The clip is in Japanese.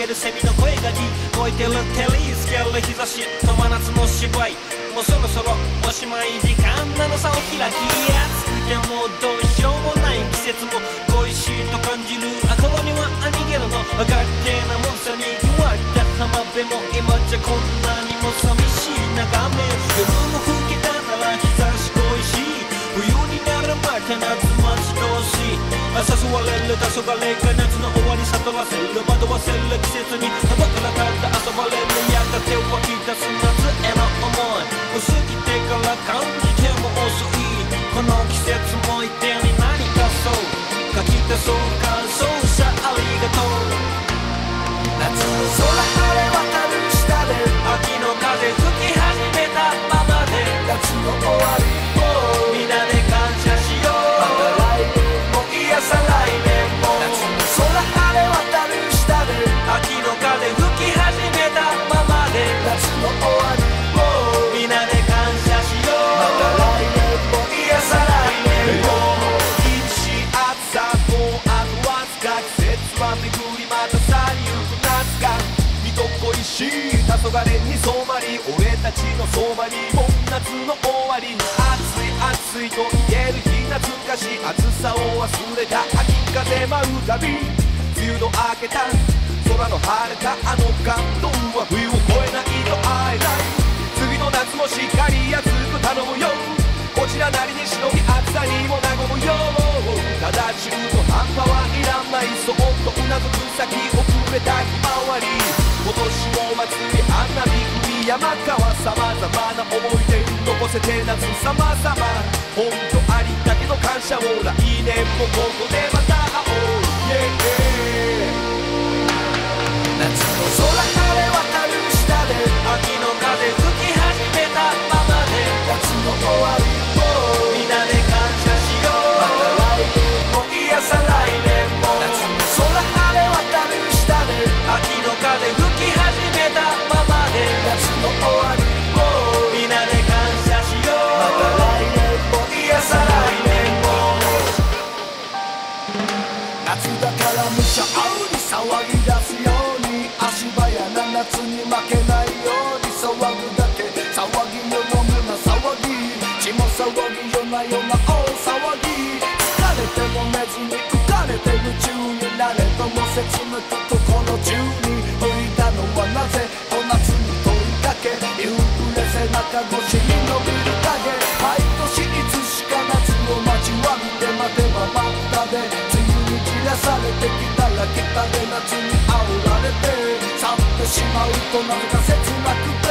るセミの声が聞こえてるテレビつける日差しと真夏の芝居、もうそろそろおしまい時間なのさ。お開き暑くてもどうしようもない季節も恋しいと感じる頃には逃げるの勝手なもんさに言われた浜辺も今じゃこんなにも寂しい眺め。夜も更けたなら日差し恋しい、冬になるまた夏待ち遠しい。誘われる黄昏が夏の終わり悟らせる惑わせる季節にたばからただ遊ばれるやがて湧き出す夏への思い、過ぎてから感じても遅い。この季節も一定に何かそう書き出そう感想者ありがとう。夏の空晴れ渡る下で秋の風吹き始めたままで夏の終わりをみんなで感謝しよう。また来年もいやさ来年も夏の空晴れ渡る下で秋の風吹き始めたままで夏の終わりをみんなで感謝しよう。また来年もいやさ来年も厳しい暑さもうあとわずか、季節は巡りまた去りゆく夏が人恋しい黄昏に染まり、俺たちのそばにも夏の終わり。暑い暑いと言える日懐かしい暑さを忘れた秋風舞うたび、梅雨の明けた空の晴れたあの感動は冬を越えないと会えない。次の夏もしっかり熱く頼むよ、こちらなりにしのぎ暑さにも和むよ。ただ中途半端はいらない、そっとうなずく先遅れたひまわり。今年も祭り花火海山川さまざまな思い出残せて夏さまざま、ほんとありだけの感謝を来年もここでまた会おう、夏の空晴れ渡る下で秋の風吹き始めたままで夏の終わりをみんなで感謝しよう。また来年もいやさ来年も夏の空晴れ渡る下で秋の風吹き始めたままで夏の終わりをみんなで感謝しよう。また来年もいやさ来年も夏だからむしゃあうに騒ぎ出すように、足早な夏に負けないように騒ぐだけ騒ぎよのむな騒ぎ血も騒ぎよなよな大騒ぎ、疲れても寝ずに浮かれて夢中になれとも切抜くとこの中に吹いたのはなぜと夏に問いかけ、夕暮れ背中越しに伸びる影、毎年いつしか夏を待ちわびて待てば待ったで梅雨に散らされてきたら来たで夏に煽られて去ってしまうとなぜか切なく